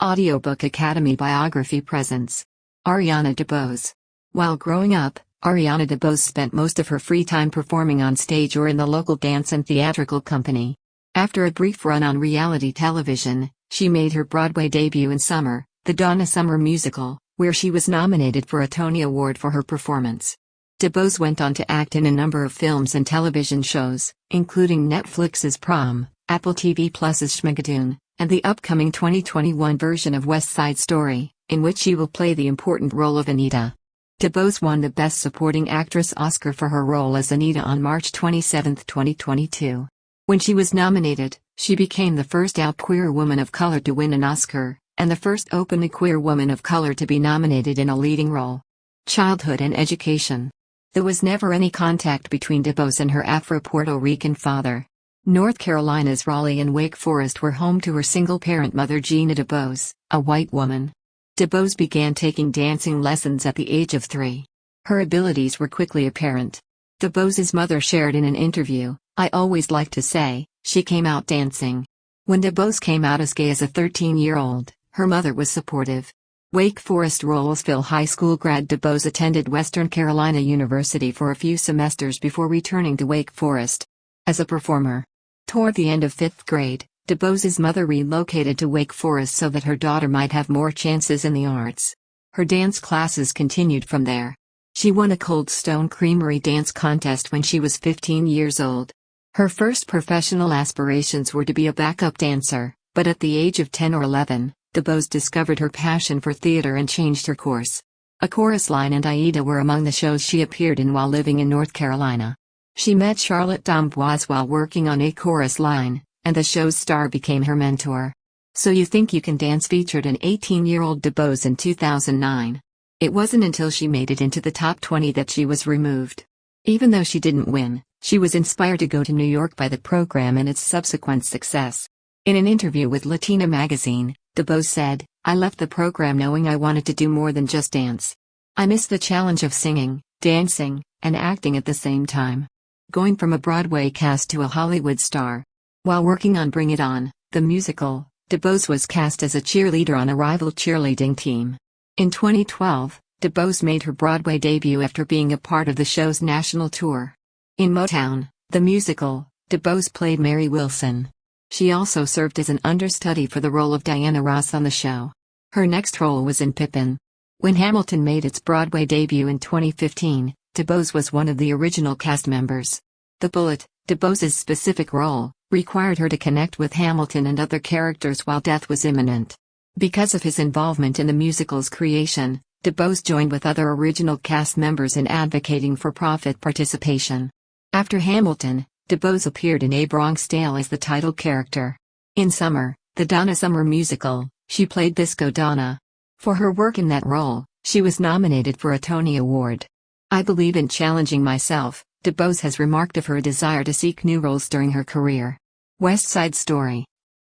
Audiobook Academy Biography presents Ariana DeBose. While growing up, Ariana DeBose spent most of her free time performing on stage or in the local dance and theatrical company. After a brief run on reality television, she made her Broadway debut in Summer, the Donna Summer musical, where she was nominated for a Tony Award for her performance. DeBose went on to act in a number of films and television shows, including Netflix's Prom, Apple TV Plus's Schmigadoon, and the upcoming 2021 version of West Side Story, in which she will play the important role of Anita. DeBose won the Best Supporting Actress Oscar for her role as Anita on March 27, 2022. When she was nominated, she became the first out queer woman of color to win an Oscar, and the first openly queer woman of color to be nominated in a leading role. Childhood and education. There was never any contact between DeBose and her Afro-Puerto Rican father. North Carolina's Raleigh and Wake Forest were home to her single-parent mother Gina DeBose, a white woman. DeBose began taking dancing lessons at the age of 3. Her abilities were quickly apparent. DeBose's mother shared in an interview, "I always liked to say, she came out dancing." When DeBose came out as gay as a 13-year-old, her mother was supportive. Wake Forest Rolesville High School grad DeBose attended Western Carolina University for a few semesters before returning to Wake Forest. As a performer, toward the end of 5th grade, DeBose's mother relocated to Wake Forest so that her daughter might have more chances in the arts. Her dance classes continued from there. She won a Cold Stone Creamery dance contest when she was 15 years old. Her first professional aspirations were to be a backup dancer, but at the age of 10 or 11, DeBose discovered her passion for theater and changed her course. A Chorus Line and Aida were among the shows she appeared in while living in North Carolina. She met Charlotte D'Amboise while working on A Chorus Line, and the show's star became her mentor. So You Think You Can Dance featured an 18-year-old DeBose in 2009. It wasn't until she made it into the top 20 that she was removed. Even though she didn't win, she was inspired to go to New York by the program and its subsequent success. In an interview with Latina magazine, DeBose said, "I left the program knowing I wanted to do more than just dance. I miss the challenge of singing, dancing, and acting at the same time." Going from a Broadway cast to a Hollywood star. While working on Bring It On, the musical, DeBose was cast as a cheerleader on a rival cheerleading team. In 2012, DeBose made her Broadway debut after being a part of the show's national tour. In Motown, the musical, DeBose played Mary Wilson. She also served as an understudy for the role of Diana Ross on the show. Her next role was in Pippin. When Hamilton made its Broadway debut in 2015, DeBose was one of the original cast members. The Bullet, DeBose's specific role, required her to connect with Hamilton and other characters while death was imminent. Because of his involvement in the musical's creation, DeBose joined with other original cast members in advocating for profit participation. After Hamilton, DeBose appeared in A Bronx Tale as the title character. In Summer, the Donna Summer musical, she played Disco Donna. For her work in that role, she was nominated for a Tony Award. "I believe in challenging myself," DeBose has remarked of her desire to seek new roles during her career. West Side Story.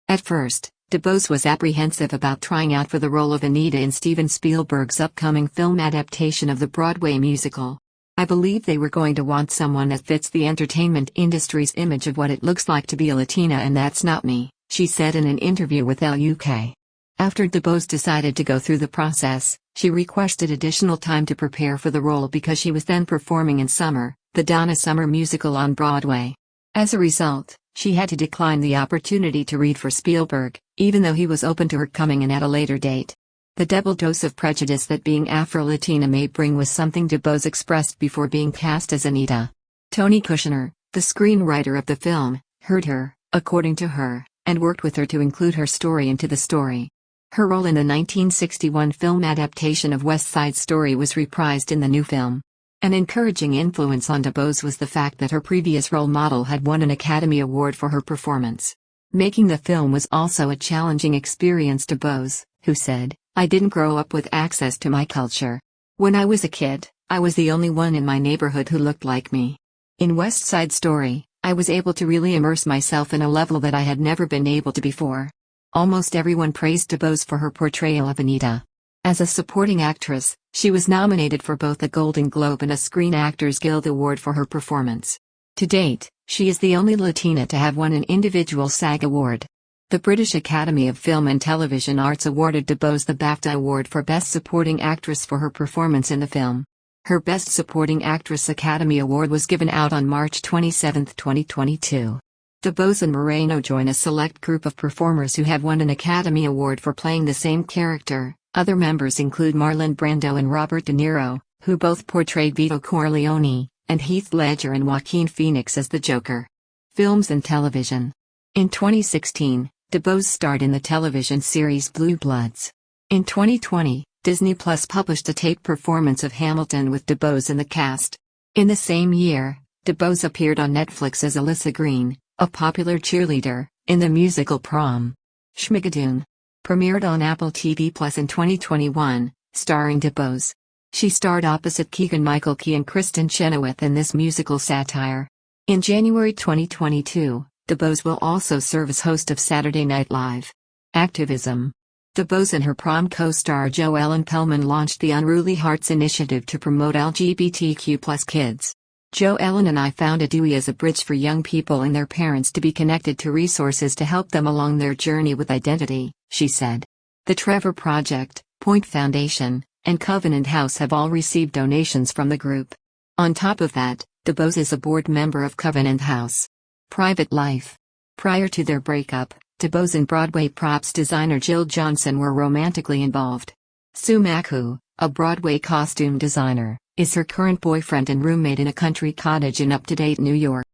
At first, DeBose was apprehensive about trying out for the role of Anita in Steven Spielberg's upcoming film adaptation of the Broadway musical. "I believe they were going to want someone that fits the entertainment industry's image of what it looks like to be a Latina, and that's not me," she said in an interview with LUK. After DeBose decided to go through the process, she requested additional time to prepare for the role because she was then performing in Summer, the Donna Summer musical on Broadway. As a result, she had to decline the opportunity to read for Spielberg, even though he was open to her coming in at a later date. The double dose of prejudice that being Afro-Latina may bring was something DeBose expressed before being cast as Anita. Tony Kushner, the screenwriter of the film, heard her, according to her, and worked with her to include her story into the story. Her role in the 1961 film adaptation of West Side Story was reprised in the new film. An encouraging influence on DeBose was the fact that her previous role model had won an Academy Award for her performance. Making the film was also a challenging experience, DeBose, who said, "I didn't grow up with access to my culture. When I was a kid, I was the only one in my neighborhood who looked like me. In West Side Story, I was able to really immerse myself in a level that I had never been able to before." Almost everyone praised DeBose for her portrayal of Anita. As a supporting actress, she was nominated for both a Golden Globe and a Screen Actors Guild Award for her performance. To date, she is the only Latina to have won an individual SAG award. The British Academy of Film and Television Arts awarded DeBose the BAFTA Award for Best Supporting Actress for her performance in the film. Her Best Supporting Actress Academy Award was given out on March 27, 2022. DeBose and Moreno join a select group of performers who have won an Academy Award for playing the same character. Other members include Marlon Brando and Robert De Niro, who both portrayed Vito Corleone, and Heath Ledger and Joaquin Phoenix as the Joker. Films and television. In 2016, DeBose starred in the television series Blue Bloods. In 2020, Disney Plus published a tape performance of Hamilton with DeBose in the cast. In the same year, DeBose appeared on Netflix as Alyssa Green, a popular cheerleader, in the musical Prom. Schmigadoon. Premiered on Apple TV Plus in 2021, starring DeBose. She starred opposite Keegan-Michael Key and Kristen Chenoweth in this musical satire. In January 2022, DeBose will also serve as host of Saturday Night Live. Activism. DeBose and her Prom co-star Jo Ellen Pellman launched the Unruly Hearts Initiative to promote LGBTQ+ kids. Jo Ellen and I founded DEWI as a bridge for young people and their parents to be connected to resources to help them along their journey with identity, she said. The Trevor Project, Point Foundation, and Covenant House have all received donations from the group. On top of that, DeBose is a board member of Covenant House. Private life. Prior to their breakup, DeBose and Broadway props designer Jill Johnson were romantically involved. Sumaku, a Broadway costume designer, is her current boyfriend and roommate in a country cottage in up-to-date New York.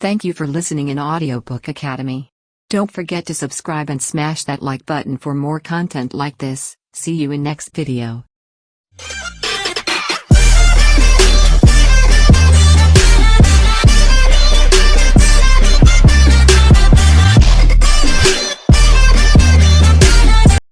Thank you for listening in Audiobook Academy. Don't forget to subscribe and smash that like button for more content like this. See you in next video.